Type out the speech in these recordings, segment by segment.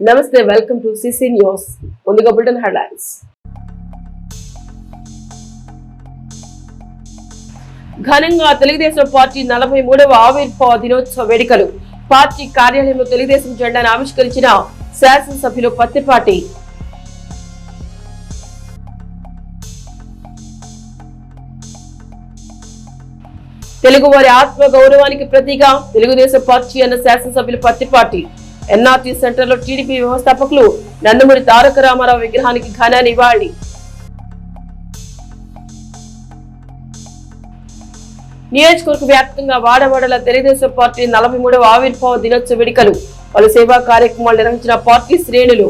నమస్తే, welcome to CC news. ముందుగా bulletin headlines. ఘనంగా తెలుగుదేశం పార్టీ 43వ ఆవిర్భావ దినోత్సవ వేడుకలు. పార్టీ కార్యాలయంలో తెలుగుదేశం జెండాను ఆవిష్కరించిన శాసనసభ్యులు పత్తిపాటి. తెలుగువారి ఆత్మ గౌరవానికి ప్రతీక తెలుగుదేశం పార్టీ అన్న శాసనసభ్యులు పత్తిపాటి. ఎన్ఆర్టీ సెంటర్ లో టీడీపీ వ్యవస్థాపకులు నందమూరి తారక రామారావు విగ్రహానికి ఘన నివాళి. నియోజకవర్గ వ్యాప్తంగా వాడవాడల తెలుగుదేశం పార్టీ 43వ ఆవిర్భావ దినోత్సవ వేడుకలు. పలు సేవా కార్యక్రమాలు నిర్వహించిన పార్టీ శ్రేణులు.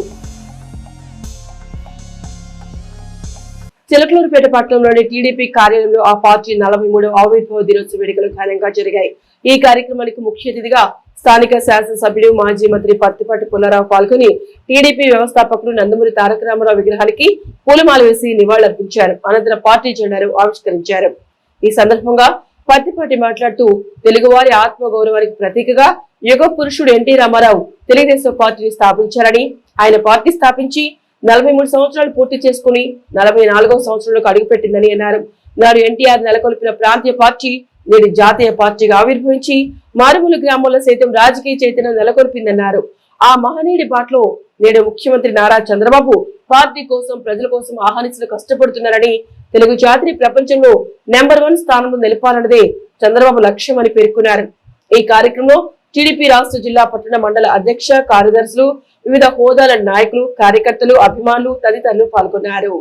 చిలకలూరుపేట పట్టణంలోని టీడీపీ కార్యాలయంలో ఆ పార్టీ 43వ ఆవిర్భావ దినోత్సవ వేడుకలు ఘనంగా జరిగాయి. ఈ కార్యక్రమానికి ముఖ్య అతిథిగా స్థానిక శాసనసభ్యుడు మాజీ మంత్రి పత్తిపాటి పుల్లారావు పాల్గొని టీడీపీ వ్యవస్థాపకులు నందమూరి తారక రామారావు విగ్రహానికి పూలమాల వేసి నివాళులర్పించారు. అనంతరం పార్టీ జెండాను ఆవిష్కరించారు. ఈ సందర్భంగా పత్తిపాటి మాట్లాడుతూ తెలుగువారి ఆత్మ గౌరవానికి ప్రతీకగా యుగ పురుషుడు ఎన్టీ రామారావు తెలుగుదేశం పార్టీని స్థాపించారని, ఆయన పార్టీ స్థాపించి 43 సంవత్సరాలు పూర్తి చేసుకుని 44వ సంవత్సరంలోకి అడుగుపెట్టిందని అన్నారు. నాడు ఎన్టీఆర్ నెలకొల్పిన ప్రాంతీయ పార్టీ నేడు జాతీయ పార్టీగా ఆవిర్భవించి మారుమూల గ్రామాల్లో సైతం రాజకీయ చైతన్యం నెలకొల్పిందన్నారు. ఆ మహనీయుడి బాటలో నేడు ముఖ్యమంత్రి నారా చంద్రబాబు పార్టీ కోసం, ప్రజల కోసం ఆహ్వానించడం కష్టపడుతున్నారని, తెలుగు జాతిని ప్రపంచంలో నెంబర్ 1 స్థానంలో నిలపాలన్నదే చంద్రబాబు లక్ష్యం అని పేర్కొన్నారు. ఈ కార్యక్రమంలో టీడీపీ రాష్ట్ర, జిల్లా, పట్టణ, మండల అధ్యక్ష, కార్యదర్శులు, వివిధ హోదాల నాయకులు, కార్యకర్తలు, అభిమానులు తదితరులు పాల్గొన్నారు.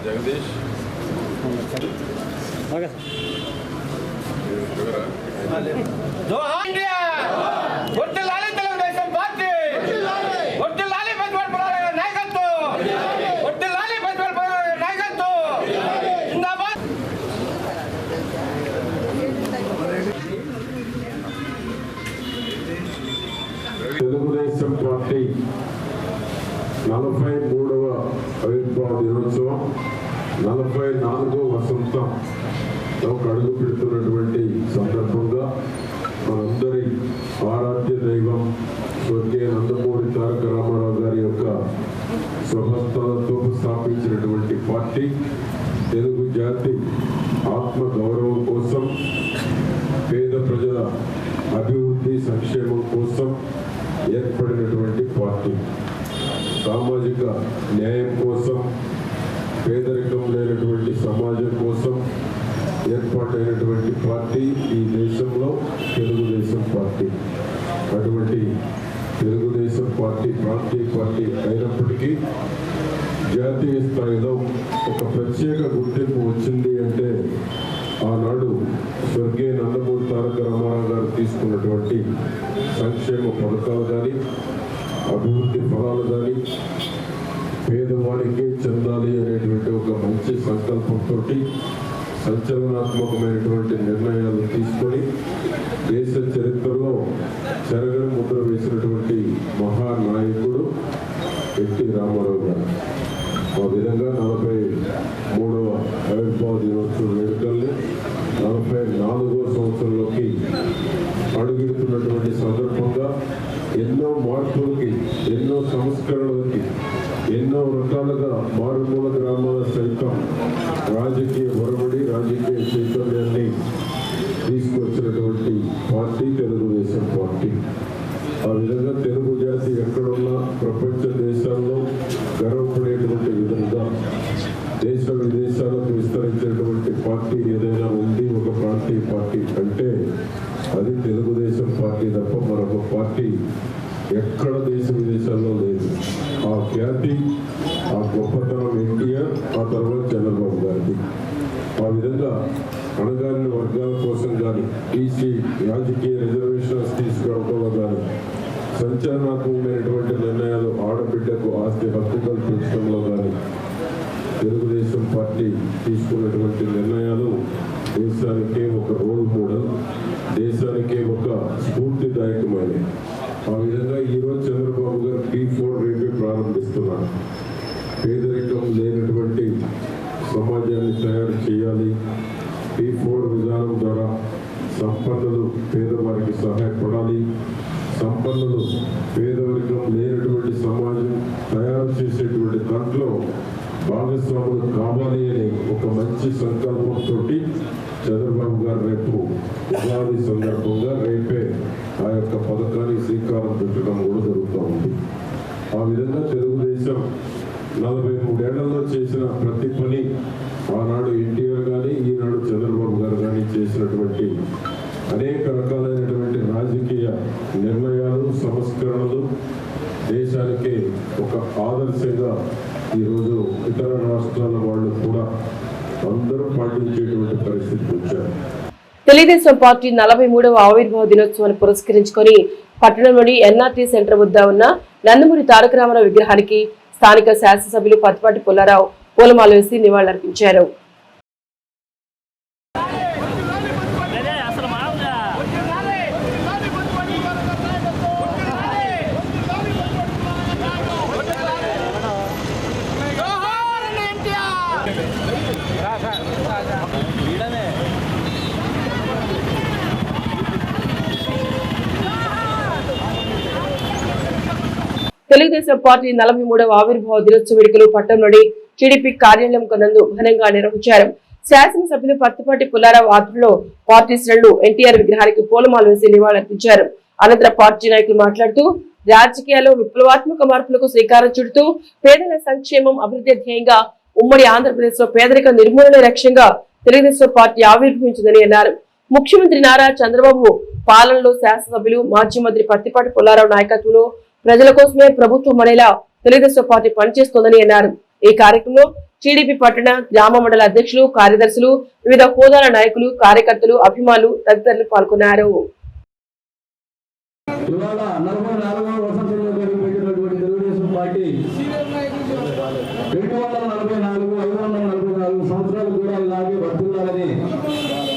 జగదీష్ జోహార్ ఇండియా, వర్ధిల్లాలి తెలుగుదేశం పార్టీ, వర్ధిల్లాలి పద్మనాభ పుల్లారావు నాయకత్వం, వర్ధిల్లాలి పద్మనాభ పుల్లారావు నాయకత్వం, జిందాబాద్. తెలుగుదేశం పార్టీ 43వ ఆవిర్భావ దినోత్సవం 44వ వసంతంలో అడుగు పెడుతున్నటువంటి సందర్భంగా మనందరి ఆరాధ్య దైవం స్వర్గీయ నందమూరి తారక రామారావు గారి యొక్క స్వహస్తాలతో స్థాపించినటువంటి పార్టీ తెలుగు జాతి ఆత్మ గౌరవం కోసం, పేద ప్రజల అభివృద్ధి సంక్షేమం కోసం ఏర్పడినటువంటి పార్టీ. సామాజిక న్యాయం కోసం, పేదరికం లేనటువంటి సమాజం కోసం ఏర్పాటైనటువంటి పార్టీ ఈ దేశంలో తెలుగుదేశం పార్టీ. అటువంటి తెలుగుదేశం పార్టీ ప్రాంతీయ పార్టీ అయినప్పటికీ జాతీయ స్థాయిలో ఒక ప్రత్యేక గుర్తింపు వచ్చింది అంటే ఆనాడు స్వర్గీయ నందమూరి తారక రామారావు గారు తీసుకున్నటువంటి సంక్షేమ పథకాలు కానీ, అభివృద్ధి ఫలాలు కానీ, పేదవాడికి చెందాలి అనేటువంటి ఒక మంచి సంకల్పంతో సంచలనాత్మకమైనటువంటి నిర్ణయాలు తీసుకొని దేశ చరిత్రలో చెరగని ముద్ర వేసినటువంటి మహానాయకుడు ఎన్టీ రామారావు గారు. ఆ విధంగా 43వ ఆవిర్భావ దినోత్సవ వేడుకల్ని 44 4వ సంవత్సరంలోకి అడుగుతున్నటువంటి సందర్భంగా ఎన్నో మార్పులకి, ఎన్నో సంస్కరణలకి, ఎన్నో రకాలుగా మారుమూల గ్రామాల సైతం రాజకీయ ఒరవడి, రాజకీయ చైతన్యాన్ని తీసుకొచ్చినటువంటి పార్టీ తెలుగుదేశం పార్టీ. ఆ విధంగా తెలుగు జాతి ఎక్కడున్నా ప్రపంచ దేశాల్లో గర్వపడేటువంటి విధంగా దేశ విదేశాలకు విస్తరించేటువంటి పార్టీ ఏదైనా ఉంది ఒక ప్రాంతీయ పార్టీ అంటే అది తెలుగుదేశం పార్టీ తప్ప మరొక పార్టీ ఎక్కడ దేశ విదేశాల్లో లేదు. ఆ ఖ్యాతి, ఆ గొప్పతనం ఎన్టీఆర్, ఆ తర్వాత చంద్రబాబు గారిది. ఆ విధంగా అణగారిన వర్గాల కోసం కానీ, బీసీ రాజకీయ రిజర్వేషన్స్ తీసుకురావడంలో కానీ, సంచలనాత్మకమైనటువంటి నిర్ణయాలు, ఆడబిడ్డకు ఆస్తి హక్కు కల్పించడంలో కానీ తెలుగుదేశం పార్టీ తీసుకున్నటువంటి నిర్ణయాలు దేశానికే ఒక రోల్ మోడల్, దేశానికే ఒక స్ఫూర్తిదాయకమైనవి. ఆ విధంగా ఈరోజు చంద్రబాబు గారు P4 రేపే ప్రారంభిస్తున్నారు. పేదరికం లేనటువంటి సమాజాన్ని తయారు చేయాలి. P4 విధానం ద్వారా సంపన్నులు పేదవారికి సహాయపడాలి. సంపన్నులు పేదవర్గం లేనటువంటి సమాజం తయారు చేసేటువంటి దాంట్లో భాగస్వాములు కావాలి అనే ఒక మంచి సంకల్పంతో చంద్రబాబు గారు రేపు ఉగాది సందర్భంగా రేపే ఆ యొక్క పథకానికి శ్రీకారం పెట్టడం కూడా జరుగుతూ ఉంది. ఆ విధంగా తెలుగుదేశం 43 ఏళ్లలో చేసిన ప్రతి పని ఆనాడు ఎన్టీఆర్ కానీ, ఈనాడు చంద్రబాబు గారు కానీ చేసినటువంటి అనేక రకాలైనటువంటి రాజకీయ నిర్ణయాలు, సంస్కరణలు దేశానికి ఒక ఆదర్శంగా ఈరోజు ఇతర రాష్ట్రాల వాళ్ళు కూడా అందరూ పాటించేటువంటి పరిస్థితికి వచ్చారు. తెలుగుదేశం పార్టీ 43వ ఆవిర్భావ దినోత్సవాన్ని పురస్కరించుకొని పట్టణంలోని ఎన్ఆర్టీ సెంటర్ వద్ద ఉన్న నందమూరి తారక రామారావు విగ్రహానికి స్థానిక శాసనసభ్యులు పత్తిపాటి పుల్లారావు పూలమాల వేసి నివాళులర్పించారు. తెలుగుదేశం పార్టీ 43వ ఆవిర్భావ దినోత్సవ వేడుకలు పట్టణంలోని టీడీపీ కార్యాలయం నందు ఘనంగా నిర్వహించారు. శాసనసభ్యులు పత్తిపాటి పుల్లారావు ఆధ్వర్యంలో పార్టీ శ్రేణులు ఎన్టీఆర్ విగ్రహానికి పూలమాల వేసి నివాళులర్పించారు. అనంతరం పార్టీ నాయకులు మాట్లాడుతూ రాజకీయాల్లో విప్లవాత్మక మార్పులకు శ్రీకారం చుడుతూ పేదల సంక్షేమం, అభివృద్ధి ధ్యేయంగా ఉమ్మడి ఆంధ్రప్రదేశ్ లో పేదరిక నిర్మూలన లక్ష్యంగా తెలుగుదేశం పార్టీ ఆవిర్భవించిందని అన్నారు. ముఖ్యమంత్రి నారా చంద్రబాబు పాలనలో శాసనసభ్యులు, మాజీ మంత్రి పత్తిపాటి పుల్లారావు నాయకత్వంలో ప్రజల కోసమే ప్రభుత్వం అనేలా తెలుగుదేశం పార్టీ పనిచేస్తోందని అన్నారు. ఈ కార్యక్రమంలో టీడీపీ పట్టణ, గ్రామ మండల అధ్యక్షులు, కార్యదర్శులు, వివిధ హోదాల నాయకులు, కార్యకర్తలు, అభిమానులు తదితరులు పాల్గొన్నారు.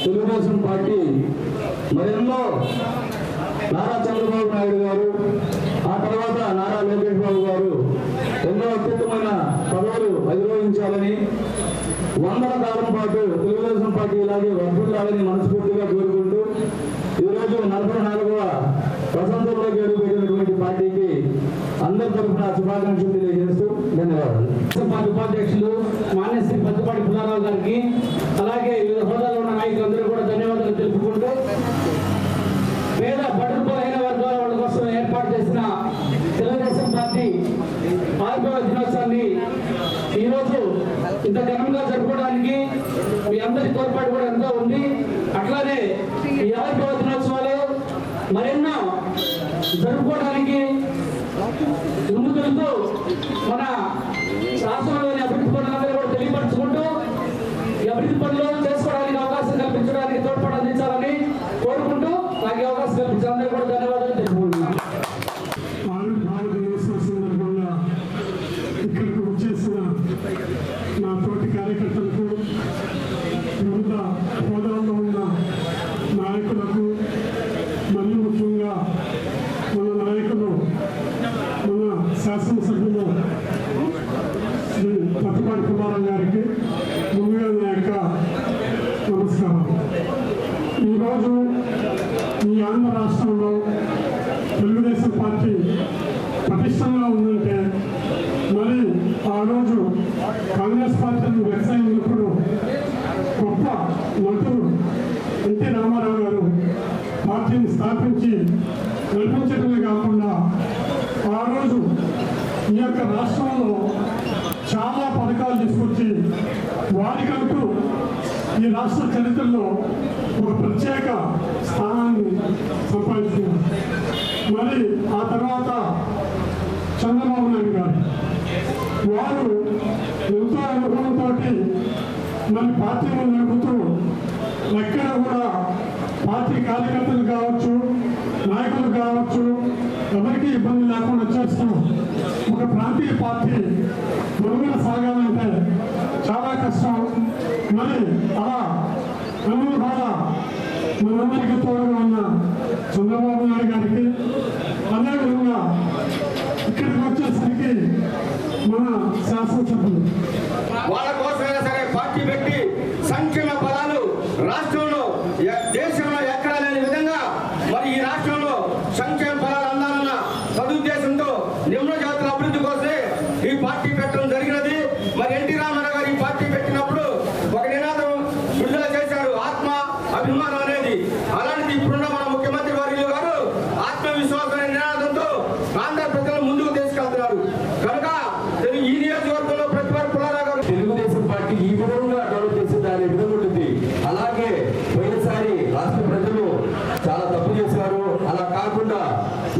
తెలుగుదేశం పార్టీ మరెన్నో నారా చంద్రబాబు నాయుడు గారు, ఆ తర్వాత నారా లోకేష్ బాబు గారు ఎన్నో అత్యుత్తమైన పదవులు అధిరోహించాలని, 100ల కాలం పాటు తెలుగుదేశం పార్టీ ఇలాగే వర్ధిల్లాలని మనస్ఫూర్తిగా కోరుకుంటూ ఈరోజు 44వ వసంతంలోకి అడుగుపెట్టినటువంటి పార్టీకి అందరి తరఫున శుభాకాంక్షలు తెలియజేస్తూ ధన్యవాదాలు. పార్టీ ఉపాధ్యక్షులు మాన్య శ్రీ పత్తిపాటి పుల్లారావు గారికి, అలాగే వివిధ హోదాలో ఉన్న నాయకులందరూ కూడా ధన్యవాదాలు తెలుపుకుంటూ పేద బడుగు బలహీన వర్గాల వాళ్ళ కోసం ఏర్పాటు చేసిన తెలుగుదేశం పార్టీ ఆవిర్భావ దినోత్సవాన్ని ఈరోజు ఇంత ఘనంగా జరుపుకోవడానికి మీ అందరి తోడ్పాటు కూడా ఎంతో ఉంది. అట్లానే ఈ ఆవిర్భావ దినోత్సవాలు మరెన్నో జరుపుకోవడానికి ముందుకెళ్తూ మన రాష్ట్రంలోని అభివృద్ధి పనులందరూ కూడా తెలియపరచుకుంటూ ఈ అభివృద్ధి పనులు చేసుకోవడానికి అవకాశం కల్పించడానికి తోడ్పాటు అందించాలని కోరుకుంటూ నాకు అవకాశం కల్పించిన అందరూ కూడా ధన్యవాదాలు తెలుపుకుంటున్నాను. ఇక్కడికి వచ్చేసిన నా తోటి కార్యకర్తలకు, వివిధ హోదాల్లో ఉన్న నాయకులకు, మరియు ముఖ్యంగా మన నాయకులు, మన శాసనసభ్యులు శ్రీ పత్తిపాటి పుల్లారావు గారికి ముందుగా నా యొక్క పటిష్టంగా ఉందంటే మరి ఆ రోజు కాంగ్రెస్ పార్టీని వ్యవసాయించినప్పుడు గొప్ప నటుడు ఎన్టీ రామారావు గారు పార్టీని స్థాపించి నడిపించడమే కాకుండా ఆ రోజు ఈ యొక్క రాష్ట్రంలో చాలా పథకాలు తీసుకొచ్చి వారికంటూ ఈ రాష్ట్ర చరిత్రలో ఒక ప్రత్యేక స్థానాన్ని సంపాదించుకున్నారు. మరి ఆ తర్వాత చంద్రబాబు నాయుడు గారు వారు ఎంతో అనుభవంతో మరి పార్టీని నడుపుతూ ఎక్కడ కూడా పార్టీ కార్యకర్తలు కావచ్చు, నాయకులు కావచ్చు, ఎవరికి ఇబ్బంది లేకుండా చేస్తూ ఒక ప్రాంతీయ పార్టీ మనుగడ సాగాలంటే చాలా కష్టం. మరి అలా అనుభవాల మనందరికీ తోడుగా ఉన్న చంద్రబాబు నాయుడు గారికి, అదేవిధంగా ఇక్కడికి వచ్చేసరికి మన శాసనసభ్యులు వాళ్ళ కోసమైనా సరే పార్టీ పెట్టి సంక్షేమ ఫలాలు రాష్ట్రంలో దేశంలో ఎక్కడా లేని విధంగా మరి ఈ రాష్ట్రంలో సంక్షేమ ఫలాలు అందాలన్న సదుద్దేశంతో నిమ్న జాతుల అభివృద్ధి కోసమే ఈ పార్టీ పెట్టడం జరిగినది. మరి ఎన్టీ రామారావు గారు ఈ పార్టీ పెట్టినప్పుడు ఒక నినాదం విడుదల చేశారు, ఆత్మ అభిమానం అనేది. అలాంటిది ఇప్పుడున్న మన ముఖ్యమంత్రి వర్యులు గారు ఆత్మవిశ్వాసం అనే నినాదంతో ఆంధ్ర ప్రజలను ముందుకు తీసుకెళ్తున్నారు. కనుక ఈ నియోజకవర్గంలో ప్రతివారు పుల్లారావు గారు తెలుగుదేశం పార్టీ ఈ విధంగా డెవలప్ చేసింది అనే విధంగా ఉంటుంది. అలాగే పోయినసారి రాష్ట్ర ప్రజలు చాలా తప్పు చేశారు. అలా కాకుండా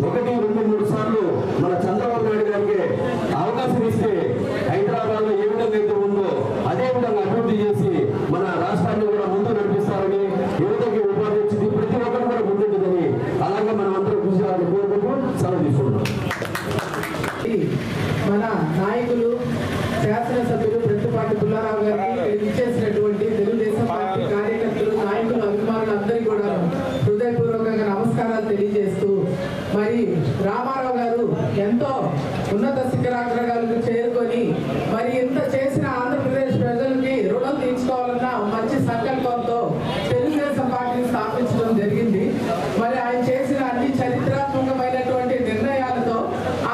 1, 2, 3 సార్లు మన చంద్రబాబు నాయుడు గారికి అవకాశం ఇస్తే హైదరాబాద్ లో ఏ విధంగా అయితే ఉందో అదే విధంగా అభివృద్ధి చేసి మన రాష్ట్రాన్ని కూడా ముందు నడిపిస్తారని, యువతకి ఉపాధి వచ్చింది, ప్రతి ఒక్కరు కూడా ముందుంటుందని అలాగే మనం అందరూ కృషి చేయాలని కోరుకుంటూ సెలవు తీసుకుంటాం. మన నాయకులు శాసనసభ్యులు ప్రతిపాటి పుల్లారావు గారికి ఇచ్చేసినటువంటి తెలుగుదేశం పార్టీ కార్యకర్తలు, నాయకులు, అభిమానులు అందరికీ కూడా హృదయపూర్వకంగా నమస్కారాలు తెలియజేస్తూ, మరి రామారావు గారు ఎంతో ఉన్నత శిఖరాగ్రగాలకు చేరుకొని మరి ఇంత చేసిన ఆంధ్రప్రదేశ్ ప్రజలకి రుణం తీర్చుకోవాలన్న మంచి సంకల్పంతో తెలుగుదేశం పార్టీని స్థాపించడం జరిగింది. మరి ఆయన చేసిన అన్ని చరిత్రాత్మకమైనటువంటి నిర్ణయాలతో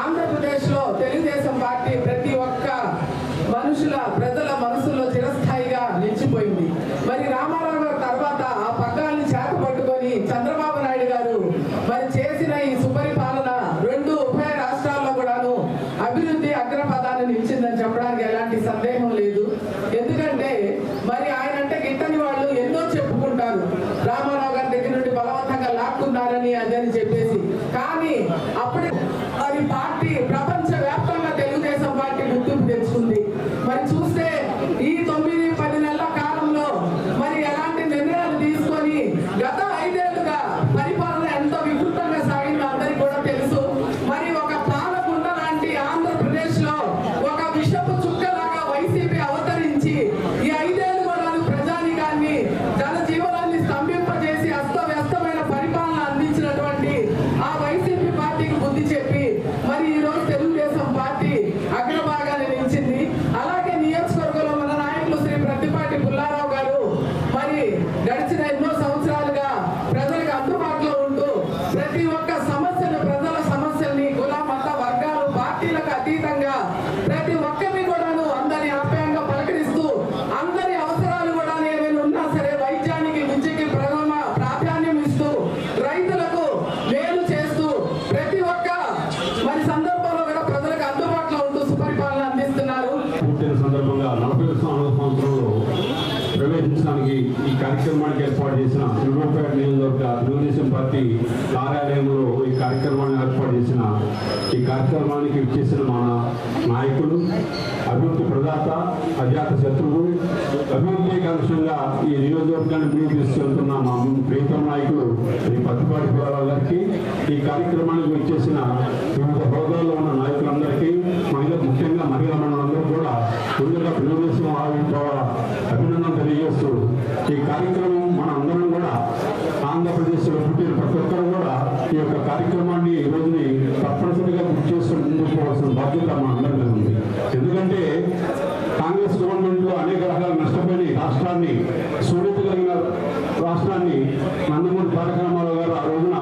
ఆంధ్రప్రదేశ్ లో తెలుగుదేశం పార్టీ ప్రతి ఒక్క ప్రజల మనసులో చిరస్థాయిగా నిలిచిపోయింది. మరి రామారావు గారు తర్వాత ఆ పగ్గాన్ని చేత పట్టుకొని చంద్రబాబు నాయుడు గారు మరి చేసిన ఈ సుపరిపాలన 2 ఉభయ రాష్ట్రాల్లో కూడాను అభివృద్ధి అగ్రపదాన్ని నిలిచిందని చెప్పడానికి ఎలాంటి సందేహం లేదు. ఎందుకంటే మరి ఆయన అంటే గిట్టని వాళ్ళు ఎన్నో చెప్పుకుంటారు, రామారావు గారి దగ్గర నుండి బలవంతంగా లాక్కున్నారని అదని చెప్పేసి. కానీ అప్పుడే మరి పార్టీ ప్రపంచ వ్యాప్తంగా తెలుగుదేశం పార్టీ గుర్తింపు తెచ్చుకుంది. మరి చూస్తే ఈ 9-10 నెలల కాలంలో మరి ఎలాంటి నిర్ణయాలు తీసుకొని గత 5 ఏళ్లుగా పరిపాలన ఎంతో వికృతంగా సాగిందో అందరికీ కూడా తెలుసు. మరి ఒక పాలకుండ లాంటి ఆంధ్రప్రదేశ్ లో ఒక విషపు చుక్కలాగా వైసీపీ అవతరించి ఈ 5 ఏళ్లు కూడా ప్రజానికాన్ని, జనజీవనాన్ని స్తంభింపజేసి అస్తవ్యస్తమైన పరిపాలన అందించినటువంటి ఆ వైసీపీ పార్టీకి బుద్ధి చెప్పి మరి ఈ రోజు తెలుగుదేశం పార్టీ అగ్రభాగాన్ని నిలిచింది. అలాగే నియోజకవర్గంలో మన నాయకులు శ్రీ ప్రతిపాటి పుల్లారావు గారు మరి గడిచిన ఎన్నో సంవత్సరాలుగా ప్రజలకు అందుబాటులో ఉంటూ ప్రతి ఒక్క సమస్యను, ప్రజల సమస్యల్ని కుల మత వర్గాలు పార్టీలకు అతీతంగా ప్రతి ఒక్కరిని కూడాను అందరి ఆప్యాయంగా పలకరిస్తూ అందరి అవసరాలు కూడా ఏమైనా ఉన్నా సరే వైద్యానికి, విద్యకి ప్రాధాన్యం ఇస్తూ రైతులకు మేలు చేస్తూ ప్రతి ఒక్క మరి సందర్భంలో కూడా ప్రజలకు అందుబాటులో ఉంటూ సుపరిపాలన అందిస్తున్నారు. పుట్టిన సందర్భంగా 40వ సంవత్సరంలో ప్రవేశించడానికి ఈ కార్యక్రమానికి ఏర్పాటు చేసిన తిరుమలపేట నియోజకవర్గ తెలుగుదేశం పార్టీ కార్యాలయంలో ఈ కార్యక్రమాన్ని ఏర్పాటు చేసిన ఈ కార్యక్రమానికి ఇచ్చేసిన మన నాయకులు, అభివృద్ధి ప్రదాత, అజాత శత్రువు, అభివృద్ధి లక్ష్యంగా ఈ నియోజకవర్గాన్ని ముందుకు తీసుకెళ్తున్న మా ప్రియతమ నాయకులు శ్రీ పత్తిపాటి పుల్లారావు గారికి, ఈ కార్యక్రమానికి వచ్చేసిన వివిధ హోదాల్లో ఉన్న నాయకులందరికీ, ముఖ్యంగా మహిళా మండలందరూ కూడా ముందుగా తెలుగుదేశం ఆవిర్భావ అభినందన తెలియజేస్తూ ఈ కార్యక్రమం మన అందరం కూడా ఆంధ్రప్రదేశ్లో పుట్టిన ప్రతి ఒక్కరు కూడా ఈ యొక్క కార్యక్రమాన్ని ఈ రోజుని తప్పనిసరిగా గుర్తు చేసుకుని ముందుకు పోవాల్సిన బాధ్యత మన అందరికీ ఉంది. ఎందుకంటే కాంగ్రెస్ గవర్నమెంట్ లో అనేక రకాల నష్టపోయిన రాష్ట్రాన్ని, సున్నిత కలిగిన రాష్ట్రాన్ని నందమూరి తారక రామారావు గారు ఆ రోజున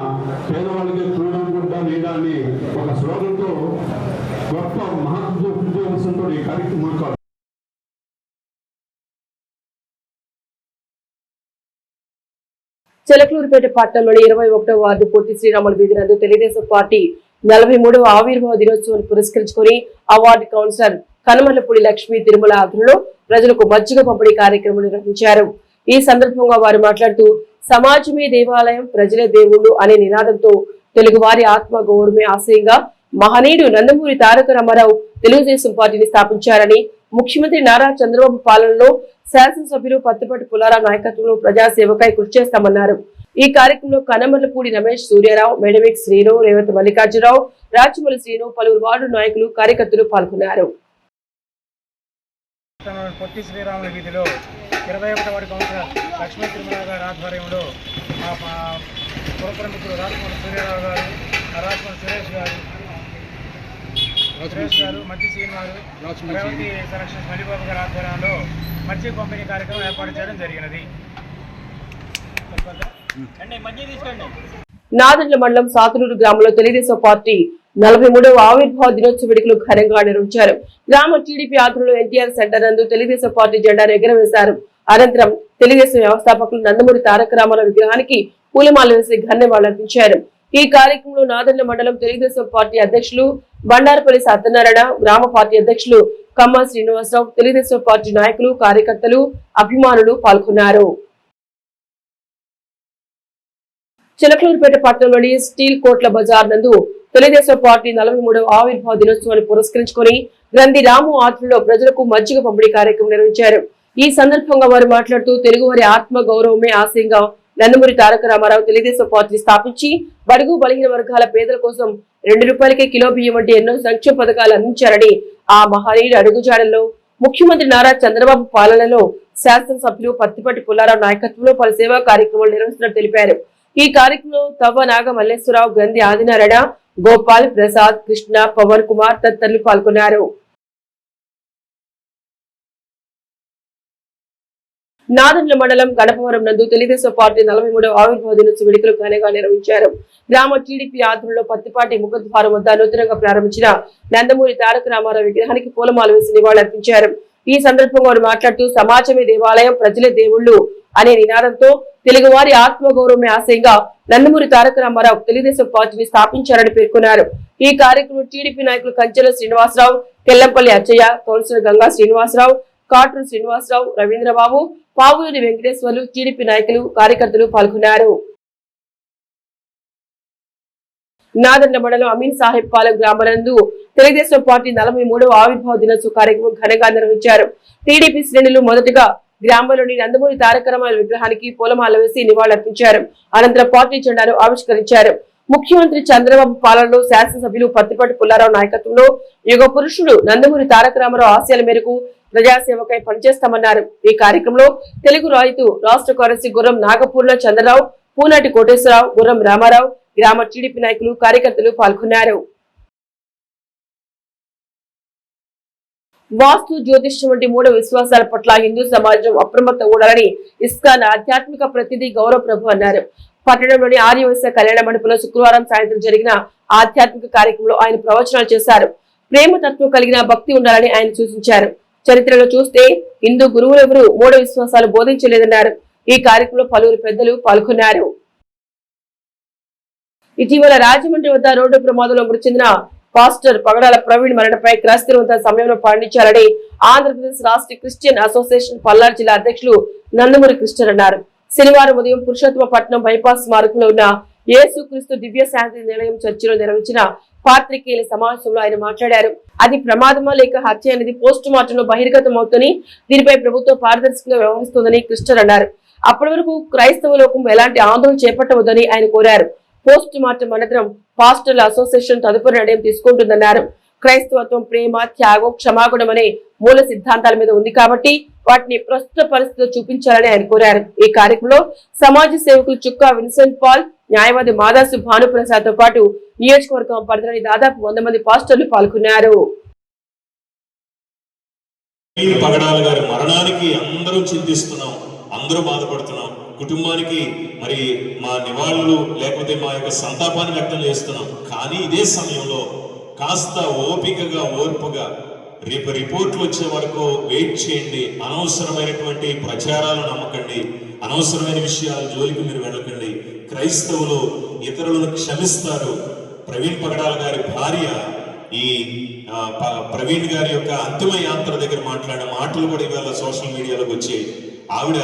పేదవాళ్ళకి చూడడం కూడా లేదా అని ఒక స్లోగన్తో గొప్ప మహోద్దేశంతో ఈ కార్యక్రమం చిలకలూరుపేట పట్టణంలోని 21వ వార్డు పొట్టి శ్రీరాములు వీధి నందు తెలుగుదేశం పార్టీ 43వ ఆవిర్భావ దినోత్సవాన్ని పురస్కరించుకుని అవార్డు కౌన్సిలర్ కనమల్లపూడి లక్ష్మీ తిరుమల ఆధ్వర్యంలో ప్రజలకు మజ్జిగ పంపిణీ కార్యక్రమం నిర్వహించారు. ఈ సందర్భంగా వారు మాట్లాడుతూ సమాజమే దేవాలయం, ప్రజలే దేవుళ్ళు అనే నినాదంతో తెలుగువారి ఆత్మ గౌరవమే ఆశయంగా మహనీయుడు నందమూరి తారక రామారావు తెలుగుదేశం పార్టీని స్థాపించారని, ముఖ్యమంత్రి నారా చంద్రబాబు పాలనలో శాసనసభ్యులు పత్తిపాటి పుల్లారావు నాయకత్వంలో ప్రజాసేవకై కృషి చేస్తామన్నారు. ఈ కార్యక్రమంలో కనమర్లపూడి రమేష్, సూర్యారావు, మెడమిక్ శ్రీను, రేవతి మల్లికార్జునరావు, రాచమల్లి శ్రీను, పలువురు వార్డు నాయకులు, కార్యకర్తలు పాల్గొన్నారు. పొట్టి శ్రీరాముల వీధిలో 21వ వార్డు కౌన్సిలర్ లక్ష్మీ తిరుమల గారి ఆధ్వర్యంలో పురప్రముఖులు రాచమల్లి సూర్యారావు గారు, రాచమల్లి సురేష్ గారు, మధ్య శ్రీను గారు, రేవతి సెలక్షన్ మల్లిబాబు గారి ఆధ్వర్యంలో మజ్జిగ పంపిణీ కార్యక్రమం ఏర్పాటు చేయడం జరిగినది. నాదెండ్ల మండలం సాతులూరు గ్రామంలో తెలుగుదేశం పార్టీ 43వ ఆవిర్భావ దినోత్సవ వేడుకలు ఘనంగా నిర్వహించారు. గ్రామ టీడీపీ ఆధ్వర్యంలో ఎన్టీఆర్ సెంటర్ నందు తెలుగుదేశం పార్టీ జెండాను ఎగురవేశారు. అనంతరం తెలుగుదేశం వ్యవస్థాపకులు నందమూరి తారక రామారావు విగ్రహానికి పూలమాల వేసి ఘననివాళులర్పించారు. ఈ కార్యక్రమంలో నాదెండ్ల మండలం తెలుగుదేశం పార్టీ అధ్యక్షులు బండారపల్లి సత్యనారాయణ, గ్రామ పార్టీ అధ్యక్షులు కమ్మ శ్రీనివాసరావు, తెలుగుదేశం పార్టీ నాయకులు, కార్యకర్తలు, అభిమానులు పాల్గొన్నారు. చిలకలూరుపేట పట్టణంలోని స్టీల్ కోట్ల బజార్ నందు తెలుగుదేశం పార్టీ 43వ ఆవిర్భావ దినోత్సవాన్ని పురస్కరించుకుని గ్రంథి రాము ఆధ్వర్యంలో ప్రజలకు మజ్జిగ పంపిణీ కార్యక్రమం నిర్వహించారు. ఈ సందర్భంగా వారు మాట్లాడుతూ తెలుగువారి ఆత్మ గౌరవమే ఆశయంగా నందమూరి తారక రామారావు తెలుగుదేశం పార్టీ స్థాపించి బడుగు బలహీన వర్గాల పేదల కోసం 2 రూపాయలకే కిలో బియ్యం వంటి ఎన్నో సంక్షేమ పథకాలు అందించారని, ఆ మహనీయుడు అడుగుజాడల్లో ముఖ్యమంత్రి నారా చంద్రబాబు పాలనలో శాసనసభ్యులు పత్తిపాటి పుల్లారావు నాయకత్వంలో పలు సేవా కార్యక్రమాలు నిర్వహిస్తున్నట్టు తెలిపారు. ఈ కార్యక్రమంలో తవ్వ నాగ మల్లేశ్వరరావు, గ్రంథి ఆదినారాయణ, గోపాల్, ప్రసాద్, కృష్ణ, పవన్ కుమార్ తదితరులు పాల్గొన్నారు. నాదెండ్ల మండలం గణపవరం నందు తెలుగుదేశం పార్టీ 43వ ఆవిర్భావ దినోత్సవ వేడుకలు ఘనంగా నిర్వహించారు. గ్రామ టీడీపీ ఆధ్వర్యంలో పత్తిపాటి ముఖద్వారం వద్ద నూతనంగా ప్రారంభించిన నందమూరి తారక రామారావు విగ్రహానికి పూలమాల వేసి నివాళులర్పించారు. ఈ సందర్భంగా వారు మాట్లాడుతూ సమాజమే దేవాలయం, ప్రజలే దేవుళ్ళు అనే నినాదంతో తెలుగువారి ఆత్మగౌరవమే ఆశయంగా నందమూరి తారక రామారావు తెలుగుదేశం పార్టీని స్థాపించారని పేర్కొన్నారు. ఈ కార్యక్రమంలో టీడీపీ నాయకులు కంచెల శ్రీనివాసరావు, కెల్లంపల్లి అచ్చయ్య, తోల్సిన గంగా శ్రీనివాసరావు, కాటూరు శ్రీనివాసరావు, రవీంద్రబాబు, పావులూరి వెంకటేశ్వర్లు, టీడీపీ నాయకులు, కార్యకర్తలు పాల్గొన్నారు. నాదెండ్ల మండలం అమీన్ సాహెబ్ పాలెం గ్రామాలందు తెలుగుదేశం పార్టీ 43వ ఆవిర్భావ దినోత్సవ కార్యక్రమం ఘనంగా నిర్వహించారు. టీడీపీ శ్రేణులు మొదటగా గ్రామంలోని నందమూరి తారక రామారావు విగ్రహానికి పూలమాల వేసి నివాళులర్పించారు. అనంతరం పార్టీ జెండాను ఆవిష్కరించారు. ముఖ్యమంత్రి చంద్రబాబు పాలనలో శాసనసభ్యులు పత్తిపాటి పుల్లారావు నాయకత్వంలో యుగ పురుషుడు నందమూరి తారక రామారావు ఆశయాల మేరకు ప్రజాసేవకై పనిచేస్తామన్నారు. ఈ కార్యక్రమంలో తెలుగు రైతు రాష్ట్ర కార్యదర్శి గుర్రం నాగపూర్ణ చంద్రరావు, పూనాటి కోటేశ్వరరావు, గుర్రం రామారావు, గ్రామ టీడీపీ నాయకులు, కార్యకర్తలు పాల్గొన్నారు. వాస్తు, జ్యోతిష్యం వంటి 3 విశ్వాసాల పట్ల హిందూ సమాజం అప్రమత్తం ఉండాలని ఇస్కాన్ ఆధ్యాత్మిక ప్రతినిధి గౌరవ్ ప్రభు అన్నారు. పట్టణంలోని ఆర్యవైశ్య కళ్యాణ మండపంలో శుక్రవారం సాయంత్రం జరిగిన ఆధ్యాత్మిక కార్యక్రమంలో ఆయన ప్రవచనాలు చేశారు. ప్రేమ తత్వం కలిగిన భక్తి ఉండాలని ఆయన సూచించారు. చరిత్రలో చూస్తే హిందూ గురువులెవరూ 3 విశ్వాసాలు బోధించలేదన్నారు. ఈ కార్యక్రమంలో పలువురు పెద్దలు పాల్గొన్నారు. ఇటీవల రాజమండ్రి వద్ద రోడ్డు ప్రమాదంలో మృతి చెందిన పాస్టర్ పగడాల ప్రవీణ్ మరణపై క్రైస్తవంత సమయంలో పాటించాలని ఆంధ్రప్రదేశ్ రాష్ట్ర క్రిస్టియన్ అసోసియేషన్ పల్నాడు జిల్లా అధ్యక్షులు నందమూరి కృష్ణ అన్నారు. శనివారం ఉదయం పురుషోత్తమపట్నం బైపాస్ మార్గంలో ఉన్న యేసుక్రీస్తు దివ్య శాంతి నిలయం చర్చిలో నిర్వహించిన పాత్రికేయుల సమావేశంలో ఆయన మాట్లాడారు. అది ప్రమాదమా లేక హత్య అనేది పోస్ట్ మార్టంలో బహిర్గతం అవుతుందని, దీనిపై ప్రభుత్వం పారదర్శకంగా వ్యవహరిస్తోందని కృష్ణ అన్నారు. అప్పటి వరకు క్రైస్తవ లోకం ఎలాంటి ఆందోళన చేపట్టవద్దని ఆయన కోరారు. పోస్ట్ మార్టం అనంతరం పాస్టర్ల అసోసియేషన్ తదుపరి నిర్ణయం తీసుకుంటుందన్నారు. క్రైస్తవత్వం ప్రేమ, త్యాగం, క్షమాగుణం అనే మూల సిద్ధాంతాల మీద ఉంది కాబట్టి వాటిని ప్రస్తుత పరిస్థితిలో చూపించాలని ఆయన కోరారు. ఈ కార్యక్రమంలో సమాజ సేవకులు చుక్కా విన్సెంట్ పాల్, న్యాయవాది మాదాసు భానుప్రసాద్ తో పాటు నియోజకవర్గం పరిధిలోని దాదాపు 100 మంది పాస్టర్లు పాల్గొన్నారు. పగడాల గారి మరణానికి అందరూ చింతిస్తున్నాం, అందరూ బాధపడుతున్నాం. కుటుంబానికి మరి మా నివాళులు లేకపోతే మా యొక్క సంతాపాన్ని వ్యక్తం చేస్తున్నాం. కానీ ఇదే సమయంలో కాస్త ఓపికగా ఓర్పుగా రేపు రిపోర్ట్లు వచ్చే వరకు వెయిట్ చేయండి. అనవసరమైనటువంటి ప్రచారాలు నమ్మకండి, అనవసరమైన విషయాల జోలికి మీరు వెళ్ళకండి. క్రైస్తవులు ఇతరులను క్షమిస్తారు. ప్రవీణ్ పగడాల గారి భార్య ఈ ప్రవీణ్ గారి యొక్క అంతిమ యాత్ర దగ్గర మాట్లాడిన మాటలు కూడా ఇవాళ సోషల్ మీడియాలోకి వచ్చాయి. ఆవిడ,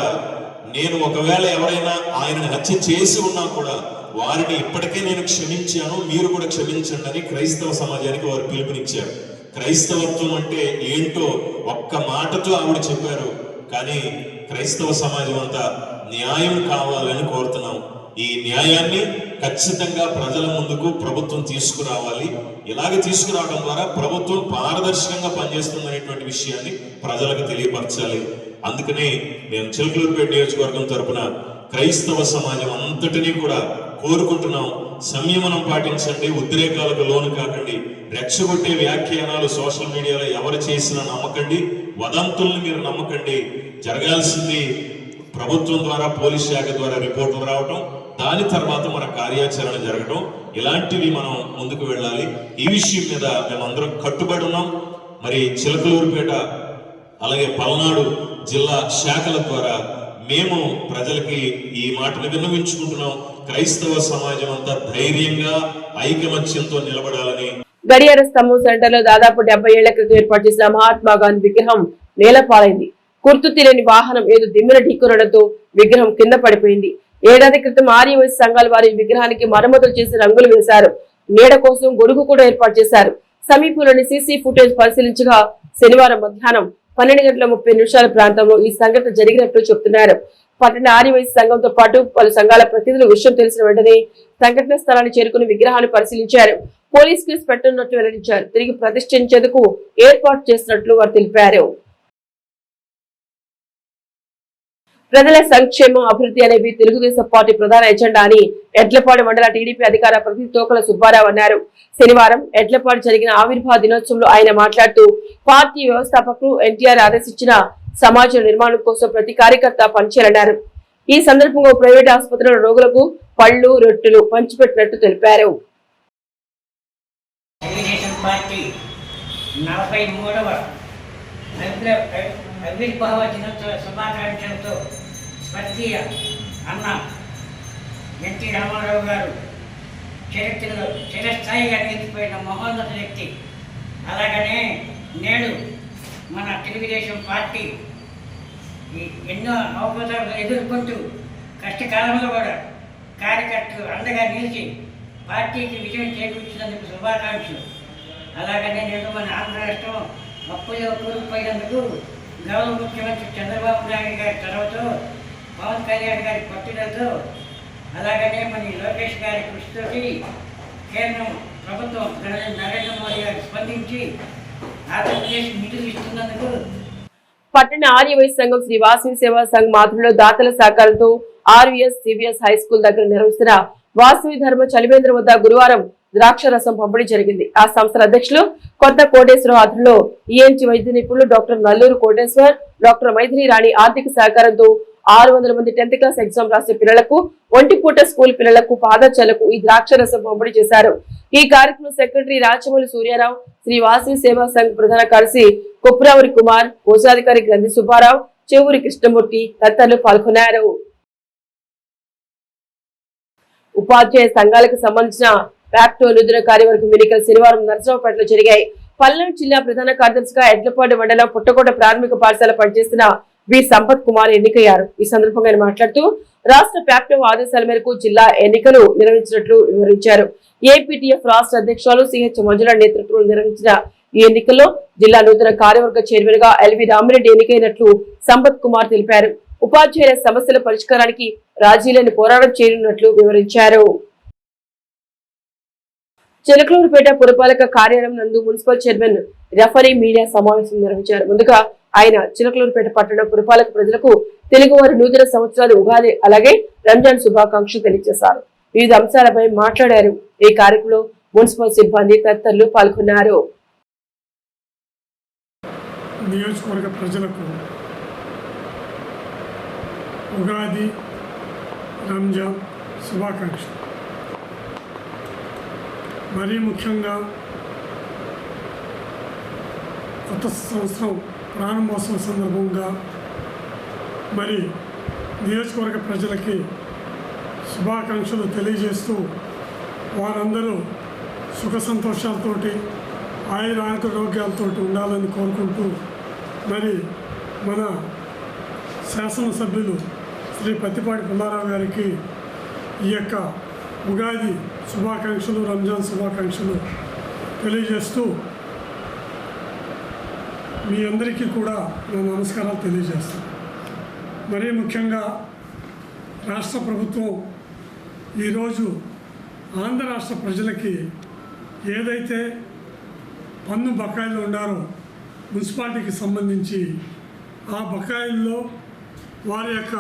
నేను ఒకవేళ ఎవరైనా ఆయనని హత్య చేసి ఉన్నా కూడా వారిని ఇప్పటికే నేను క్షమించాను, మీరు కూడా క్షమించండి అని క్రైస్తవ సమాజానికి వారు పిలుపునిచ్చారు. క్రైస్తవత్వం అంటే ఏంటో ఒక్క మాటతో ఆవిడ చెప్పారు. కానీ క్రైస్తవ సమాజం అంతా న్యాయం కావాలని కోరుతున్నాం. ఈ న్యాయాన్ని ఖచ్చితంగా ప్రజల ముందుకు ప్రభుత్వం తీసుకురావాలి. ఇలాగ తీసుకురావడం ద్వారా ప్రభుత్వం పారదర్శకంగా పనిచేస్తుందనేటువంటి విషయాన్ని ప్రజలకు తెలియపరచాలి. అందుకనే మేము చిలకలూరుపేట నియోజకవర్గం తరపున క్రైస్తవ సమాజం అంతటినీ కూడా కోరుకుంటున్నాం. సంయమనం పాటించండి, ఉద్రేకాలకు లోను కాకండి. రెచ్చగొట్టే వ్యాఖ్యానాలు సోషల్ మీడియాలో ఎవరు చేసినా నమ్మకండి, వదంతుల్ని మీరు నమ్మకండి. జరగాల్సింది ప్రభుత్వం ద్వారా, పోలీస్ శాఖ ద్వారా రిపోర్టులు రావటం, దాని తర్వాత మన కార్యాచరణ జరగడం, ఇలాంటివి మనం ముందుకు వెళ్ళాలి. ఈ విషయం మీద మేమందరం కట్టుబడి ఉన్నాం. మరి చిలకలూరుపేట అలాగే పల్నాడు జిల్లా శాఖల ద్వారా మేము ప్రజలకి ఈ మాటను విన్నవించుకుంటున్నాం. క్రైస్తవ సమాజం అంతా ధైర్యంగా ఐకమత్యంతో నిలబడాలని. గడియార స్తంభం సెంటర్ లో దాదాపు 70 ఏళ్ల క్రితం ఏర్పాటు చేసిన మహాత్మా గాంధీ విగ్రహం నేలపాలైంది. గుర్తు తెలియని వాహనం ఏదో దిమ్మెన ఢీకొనడంతో విగ్రహం కింద పడిపోయింది. ఏడాది క్రితం ఆర్యవైశ్య సంఘాల వారి విగ్రహానికి మరమ్మతులు చేసి రంగులు వేశారు. నీడ కోసం గొడుగు కూడా ఏర్పాటు చేశారు. సమీపంలోని సీసీ ఫుటేజ్ పరిశీలించగా శనివారం మధ్యాహ్నం 12:30 ప్రాంతంలో ఈ సంఘటన జరిగినట్లు చెబుతున్నారు. పట్టణ ఆర్యవైశ్య సంఘంతో పాటు పలు సంఘాల ప్రతినిధులు విషయం తెలిసిన వెంటనే సంఘటన స్థలాన్ని చేరుకుని విగ్రహాన్ని పరిశీలించారు. పోలీస్ కేసు పెట్టనున్నట్లు వెల్లడించారు. తిరిగి ప్రతిష్ఠించేందుకు ఏర్పాటు చేసినట్లు వారు తెలిపారు. ప్రజల సంక్షేమం, అభివృద్ధి అనేవి తెలుగుదేశం పార్టీ ప్రధాన ఎజెండా అని ఎడ్లపాడు మండల టీడీపీ అధికార ప్రతినిధి తోకల సుబ్బారావు అన్నారు. శనివారం ఎడ్లపాడు జరిగిన ఆవిర్భావ దినోత్సవంలో ఆయన మాట్లాడుతూ పార్టీ వ్యవస్థాపకులు ఎన్టీఆర్ ఆదేశించిన సమాజ నిర్మాణం కోసం ప్రతి కార్యకర్త పనిచేయాలన్నారు. ఈ సందర్భంగా ప్రైవేట్ ఆసుపత్రుల రోగులకు పళ్లు, రొట్టెలు పంచిపెట్టినట్టు తెలిపారు. ఆవిర్భావ దినోత్సవ శుభాకాంక్షలతో స్వర్గీయ అన్న ఎన్టీ రామారావు గారు చరిత్రలో చిరస్థాయిగా నిలిచిపోయిన మహోన్నత వ్యక్తి. అలాగనే నేడు మన తెలుగుదేశం పార్టీ ఎన్నో అవకాశాలు ఎదుర్కొంటూ కష్టకాలంలో కూడా కార్యకర్తలు అండగా నిలిచి పార్టీకి విజయం చేకూర్చినందుకు శుభాకాంక్షలు. అలాగనే నేడు మన ఆంధ్ర రాష్ట్రం అప్పులో కూరుకుపోయినందుకు గౌరవ ముఖ్యమంత్రి చంద్రబాబు నాయుడు గారి చొరవతో, పవన్ కళ్యాణ్ గారి పట్టుదలతో, అలాగనే మన లోకేష్ గారి కృషితోటి కేంద్రం ప్రభుత్వం నరేంద్ర మోడీ గారు స్పందించి ఆంధ్రప్రదేశ్ నిధులు ఇస్తున్నందుకు పట్టణ ఆర్యవైశ్య సంఘం శ్రీ వాసవి సేవా సంఘ్ మాతృలో దాతల సహకారంతో ఆర్వీఎస్ సిబిఎస్ హై స్కూల్ దగ్గర నిర్వహిస్తున్న వాసవి ధర్మ చలివేంద్ర వద్ద గురువారం ద్రాక్ష రసం పంపిణీ జరిగింది. ఆ సంస్థల అధ్యక్షులు కొత్త కోటేశ్వరరావు ఆధ్వర్యంలో ఈఎన్టీ వైద్య నిపుణులు డాక్టర్ నల్లూరు కోటేశ్వర్, డాక్టర్ మైథిలి రాణి ఆర్థిక సహకారంతో 600 మంది 10th క్లాస్ ఎగ్జామ్ రాసే పిల్లలకు, ఒంటిపూట స్కూల్ పిల్లలకు, పాదచారులకు ఈ ద్రాక్ష రసం పంపిణీ చేశారు. ఈ కార్యక్రమం సెక్రటరీ రాచమల్లి సూర్యారావు, శ్రీ వాసవి సేవా సంఘ్ ప్రధాన కార్యదర్శి కుప్రావరి కుమార్, కోశాధికారి గ్రంథి సుబ్బారావు, చెవురి కృష్ణమూర్తి తదితరులు పాల్గొన్నారు. ఉపాధ్యాయ సంఘాలకు సంబంధించిన ప్యాక్టో నూతన కార్యవర్గం ఎన్నికలు శనివారం నరసరావుపేటలో జరిగాయి. పల్నాడు జిల్లా ప్రధాన కార్యదర్శిగా ఎడ్లపాడు మండలం పుట్టకోట ప్రాథమిక పాఠశాల పనిచేస్తున్న బి సంపత్ కుమార్ ఎన్నికయ్యారు. ఈ సందర్భంగా ఆయన మాట్లాడుతూ రాష్ట్ర ప్యాక్టో ఆదేశాల మేరకు జిల్లా ఎన్నికలు నిర్వహించినట్లు వివరించారు. ఏపీటీఎఫ్ రాష్ట్ర అధ్యక్షులు సిహెచ్ మంజుల నేతృత్వంలో నిర్వహించిన ఈ ఎన్నికల్లో జిల్లా నూతన కార్యవర్గ చైర్మన్ గా ఎల్వి రామిరెడ్డి ఎన్నికైనట్లు సంపత్ కుమార్ తెలిపారు. ఉపాధ్యాయుల సమస్యల పరిష్కారానికి రాజీలేని పోరాటం చేయనున్నట్లు వివరించారు. చిలకలూరుపేట పురపాలక కార్యాలయం నందు మున్సిపల్ చైర్మన్ రెఫరీ మీడియా సమావేశం నిర్వహించారు. ముందుగా ఆయన చిలకలూరుపేట పట్టణ పురపాలక ప్రజలకు తెలుగువారి నూతన సంవత్సరాలు, ఉగాది అలాగే రంజాన్ శుభాకాంక్షలు తెలియజేశారు. వివిధ అంశాలపై మాట్లాడారు. ఈ కార్యక్రమంలో మున్సిపల్ సిబ్బంది తదితరులు పాల్గొన్నారు. నియోజకవర్గ ప్రజలకు ఉగాది రంజాన్ శుభాకాంక్షలు. మరీ ముఖ్యంగా కొత్త సంవత్సరం ప్రారంభోత్సవం సందర్భంగా మరి నియోజకవర్గ ప్రజలకి శుభాకాంక్షలు తెలియజేస్తూ వారందరూ సుఖ సంతోషాలతోటి ఆయురారోగ్యాలతో ఉండాలని కోరుకుంటూ మరి మన శాసనసభ్యులు శ్రీ పత్తిపాటి పుల్లారావు గారికి ఈ యొక్క ఉగాది శుభాకాంక్షలు, రంజాన్ శుభాకాంక్షలు తెలియజేస్తూ మీ అందరికీ కూడా నా నమస్కారాలు తెలియజేస్తాను. మరీ ముఖ్యంగా రాష్ట్ర ప్రభుత్వం ఈరోజు ఆంధ్ర రాష్ట్ర ప్రజలకి ఏదైతే పన్ను బకాయిలు ఉండారో మున్సిపాలిటీకి సంబంధించి ఆ బకాయిల్లో వారి యొక్క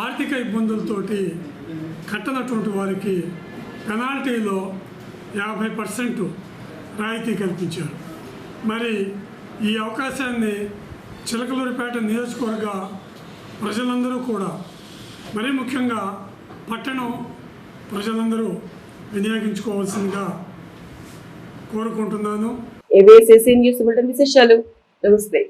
ఆర్థిక ఇబ్బందులతోటి కట్టనటువంటి వారికి పెనాల్టీలో 50% రాయితీ కల్పించారు. మరి ఈ అవకాశాన్ని చిలకలూరిపేట నియోజకవర్గ ప్రజలందరూ కూడా మరీ ముఖ్యంగా పట్టణం ప్రజలందరూ వినియోగించుకోవాల్సిందిగా కోరుకుంటున్నాను. ఏబిఎస్ న్యూస్ బులెటిన్ విశేషాలు. నమస్తే.